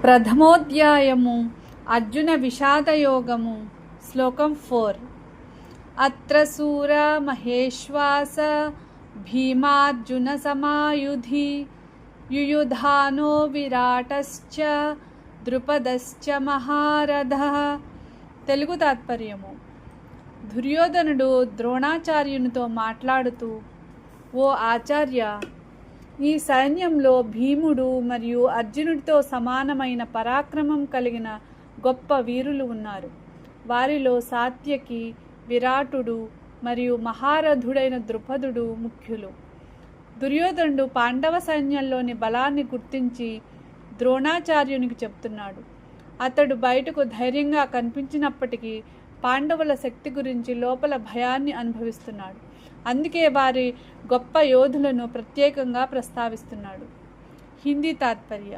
ప్రథమోధ్యాయము అర్జున విషాదయోగము శ్లోకం 4 అత్ర శూర మహేశ్వాస భీమార్జున సమాయుధి యుయుధానో విరాటశ్చ ద్రుపదశ్చ మహారథః. తెలుగు తాత్పర్యము. దుర్యోధనుడు ద్రోణాచార్యునితో మాట్లాడుతూ, ఓ ఆచార్య, ఈ సైన్యంలో భీముడు మరియు అర్జునుడితో సమానమైన పరాక్రమం కలిగిన గొప్ప వీరులు ఉన్నారు. వారిలో సాత్యకి, విరాటుడు మరియు మహారథుడైన ద్రుపదుడు ముఖ్యులు. దుర్యోధనుడు పాండవ సైన్యంలోని బలాన్ని గుర్తించి ద్రోణాచార్యునికి చెప్తున్నాడు. అతడు బయటకు ధైర్యంగా కనిపించినప్పటికీ పాండవుల శక్తి గురించి లోపల భయాన్ని అనుభవిస్తున్నాడు. అందుకే వారి గొప్ప యోధులను ప్రత్యేకంగా ప్రస్తావిస్తున్నాడు. హిందీ तात्पर्य.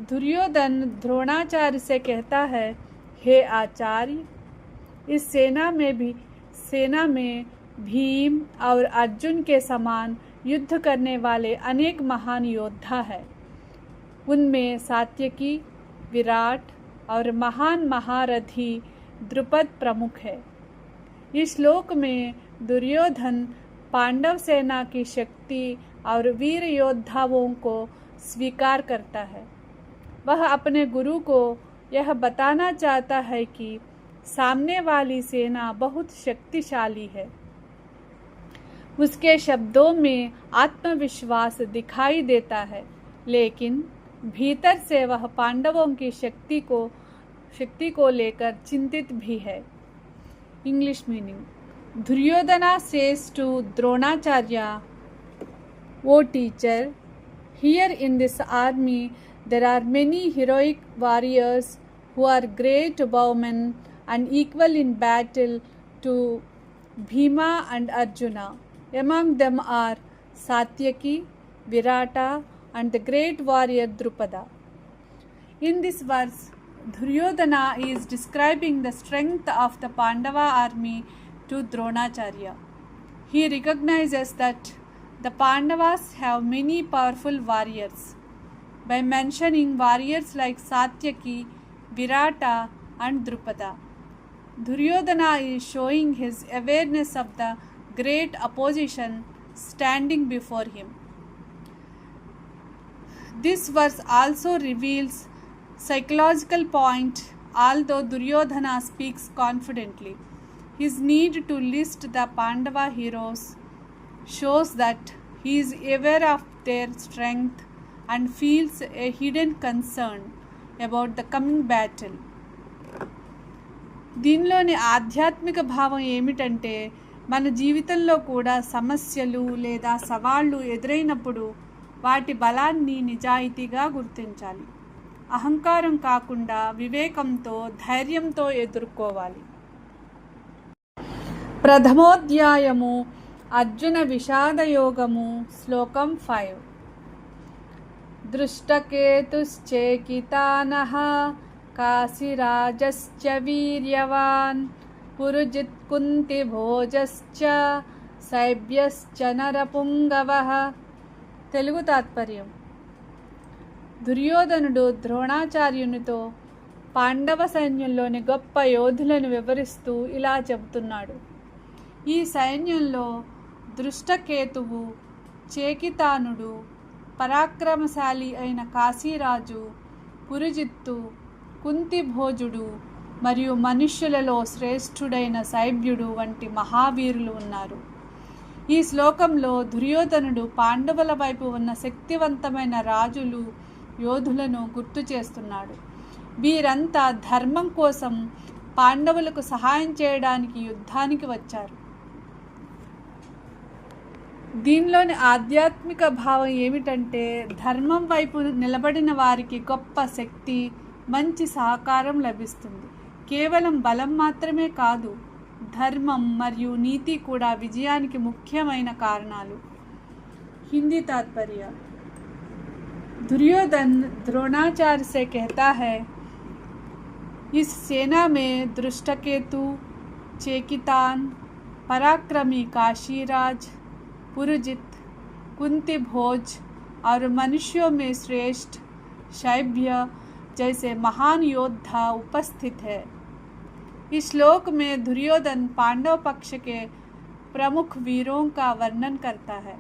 दुर्योधन द्रोणाचार्य से कहता है, हे आचार्य, इस सेना में भीम और अर्जुन के समान युद्ध करने वाले अनेक महान योद्धा हैं. उनमें सात्यकी, विराट और महान महारथी द्रुपद प्रमुख है. इस श्लोक में दुर्योधन पांडव सेना की शक्ति और वीर योद्धाओं को स्वीकार करता है. वह अपने गुरु को यह बताना चाहता है कि सामने वाली सेना बहुत शक्तिशाली है. उसके शब्दों में आत्मविश्वास दिखाई देता है, लेकिन भीतर से वह पांडवों की शक्ति को लेकर चिंतित भी है. English meaning. Duryodhana says to Dronacharya, O teacher, here in this army there are many heroic warriors who are great bowmen and equal in battle to Bhima and Arjuna. Among them are Satyaki, Virata and the great warrior Drupada. In this verse, Duryodhana is describing the strength of the Pandava army to Dronacharya. He recognizes that the Pandavas have many powerful warriors. By mentioning warriors like Satyaki, Virata and Drupada, Duryodhana is showing his awareness of the great opposition standing before him. This verse also reveals psychological point. Although Duryodhana speaks confidently, his need to list the Pandava heroes shows that he is aware of their strength and feels a hidden concern about the coming battle. దీనిలోని ఆధ్యాత్మిక భావం ఏమిటంటే, మన జీవితంలో కూడా సమస్యలు లేదా సవాళ్లు ఎదురైనప్పుడు వాటి బలాన్ని నిజాయితీగా గుర్తించాలి. అహంకారం కాకుండా వివేకంతో, ధైర్యంతో ఎదుర్కోవాలి. ప్రథమోధ్యాయము అర్జున విషాదయోగము శ్లోకం 5. దృష్టకేతుశ్చేకితానః కాశీరాజశ్చ వీర్యవాన్ పురుజిత్ కుంతిభోజశ్చ శైబ్యశ్చ నరపుంగవః. తెలుగు తాత్పర్యం. దుర్యోధనుడు ద్రోణాచార్యునితో పాండవ సైన్యంలోని గొప్ప యోధులను వివరిస్తూ ఇలా చెబుతున్నాడు. ఈ సైన్యంలో దృష్టకేతువు, చేకితానుడు, పరాక్రమశాలి అయిన కాశీరాజు, పురుజిత్తు, కుంతిభోజుడు మరియు మనుష్యులలో శ్రేష్ఠుడైన శైబ్యుడు వంటి మహావీరులు ఉన్నారు. ఈ శ్లోకంలో దుర్యోధనుడు పాండవుల వైపు ఉన్న శక్తివంతమైన రాజులు, యోధులను గుర్తు చేస్తున్నాడు. వీరంతా ధర్మం కోసం పాండవులకు సహాయం చేయడానికి యుద్ధానికి వచ్చారు. దీనిలోని ఆధ్యాత్మిక భావం ఏమిటంటే, ధర్మం వైపు నిలబడిన వారికి గొప్ప శక్తి, మంచి సహకారం లభిస్తుంది. కేవలం బలం మాత్రమే కాదు, ధర్మం మరియు నీతి కూడా విజయానికి ముఖ్యమైన కారణాలు. హిందీ तात्पर्य. दुर्योधन द्रोणाचार्य से कहता है, इस सेना में दृष्टकेतु, चेकितान, पराक्रमी काशीराज, पुरुजित, कुंतिभोज और मनुष्यों में श्रेष्ठ शैब्य जैसे महान योद्धा उपस्थित है। इस श्लोक में दुर्योधन पांडव पक्ष के प्रमुख वीरों का वर्णन करता है।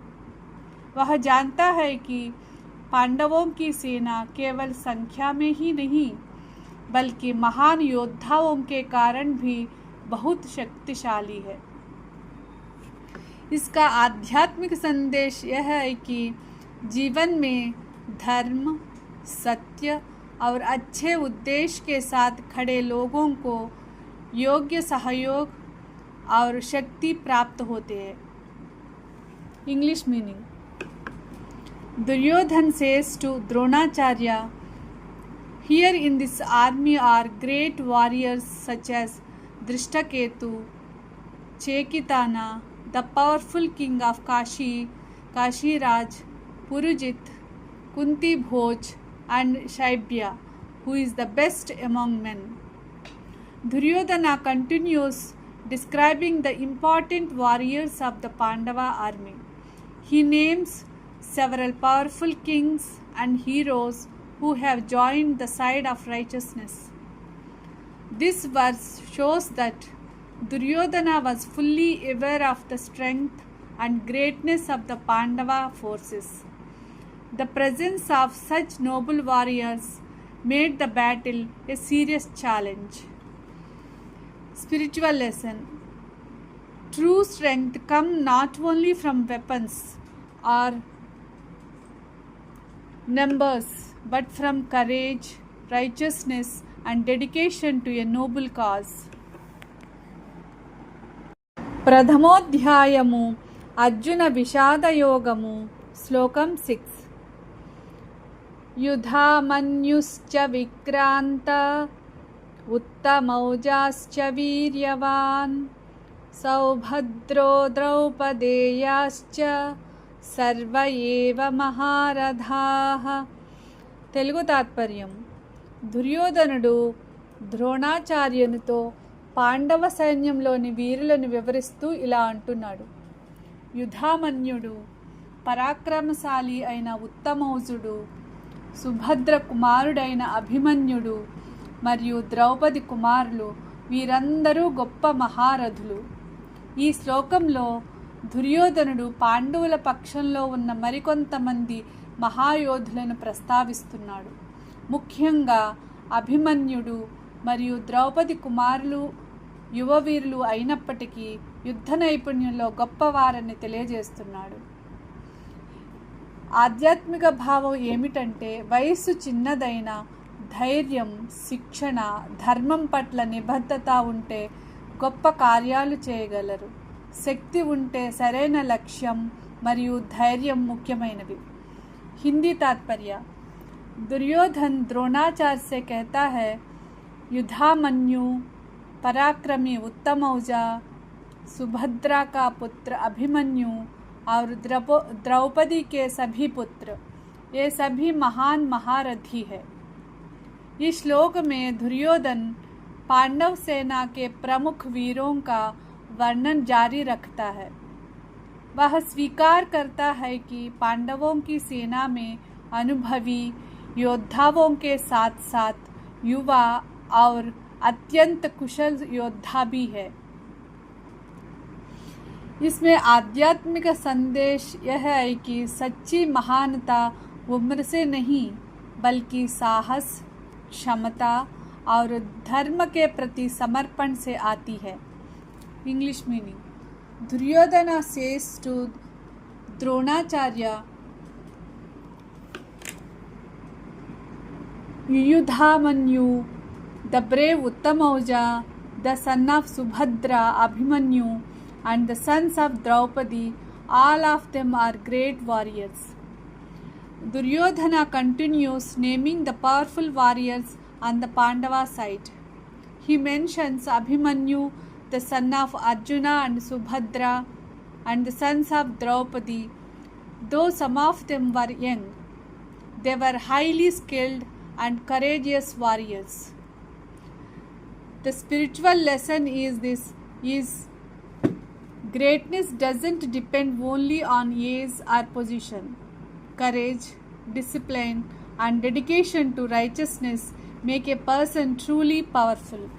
वह जानता है कि पांडवों की सेना केवल संख्या में ही नहीं बल्कि महान योद्धाओं के कारण भी बहुत शक्तिशाली है। इसका आध्यात्मिक संदेश यह है कि जीवन में धर्म, सत्य और अच्छे उद्देश्य के साथ खड़े लोगों को योग्य सहयोग और शक्ति प्राप्त होते हैं। English meaning. Duryodhan says to Dronacharya, "Here in this army are great warriors such as Drishtaketu, Chekitana, the powerful king of Kashi, Kashiraj, Purujit, Kunti Bhoj, and Shaibya, who is the best among men." Duryodhana continues describing the important warriors of the Pandava army. He names several powerful kings and heroes who have joined the side of righteousness. This verse shows that Duryodhana was fully aware of the strength and greatness of the Pandava forces. The presence of such noble warriors made the battle a serious challenge. Spiritual lesson. True strength comes not only from weapons or numbers, but from courage, righteousness, and dedication to a noble cause. ప్రథమోధ్యాయము అర్జున విషాదయోగము శ్లోకం 6. యుధామన్యుశ్చ విక్రాంత ఉత్తమౌజాశ్చ వీర్యవాన్ సౌభద్రో ద్రౌపదేయాశ్చ సర్వ ఏవ మహారథాః. తెలుగు తాత్పర్యం. దుర్యోధనుడు ద్రోణాచార్యునితో పాండవ సైన్యంలోని వీరులను వివరిస్తూ ఇలా అంటున్నాడు. యుధామన్యుడు, పరాక్రమశాలి అయిన ఉత్తమౌజుడు, సుభద్ర కుమారుడైన అభిమన్యుడు మరియు ద్రౌపది కుమారులు వీరందరూ గొప్ప మహారథులు. ఈ శ్లోకంలో దుర్యోధనుడు పాండవుల పక్షంలో ఉన్న మరికొంతమంది మహాయోధులను ప్రస్తావిస్తున్నాడు. ముఖ్యంగా అభిమన్యుడు మరియు ద్రౌపది కుమారులు యువవీరులు అయినప్పటికీ యుద్ధ నైపుణ్యంలో గొప్పవారని తెలియజేస్తున్నాడు. ఆధ్యాత్మిక భావం ఏమిటంటే వయస్సు చిన్నదైన ధైర్యం, శిక్షణ, ధర్మం పట్ల నిబద్ధత ఉంటే గొప్ప కార్యాలు చేయగలరు. శక్తి ఉంటే సరైన లక్ష్యం మరియు ధైర్యం ముఖ్యమైనవి. हिंदी तात्पर्य. दुर्योधन द्रोणाचार्य से कहता है, युधामन्यु पराक्रमी उत्तमौजा, सुभद्रा का पुत्र अभिमन्यु और द्रौपदी के सभी पुत्र, ये सभी महान महारथी है. इस श्लोक में दुर्योधन पांडव सेना के प्रमुख वीरों का वर्णन जारी रखता है. वह स्वीकार करता है कि पांडवों की सेना में अनुभवी योद्धाओं के साथ साथ युवा और अत्यंत कुशल योद्धा भी है. इसमें आध्यात्मिक संदेश यह है कि सच्ची महानता उम्र से नहीं बल्कि साहस, क्षमता और धर्म के प्रति समर्पण से आती है. English meaning. Duryodhana says to Dronacharya, Yudhamanyu, the brave Uttamauja, the son of Subhadra, Abhimanyu, and the sons of Draupadi, all of them are great warriors. Duryodhana continues naming the powerful warriors on the Pandava side. He mentions Abhimanyu, the son of Arjuna and Subhadra, and the sons of Draupadi. Though some of them were young, they were highly skilled and courageous warriors. The spiritual lesson is greatness doesn't depend only on age or position. Courage, discipline, and dedication to righteousness make a person truly powerful.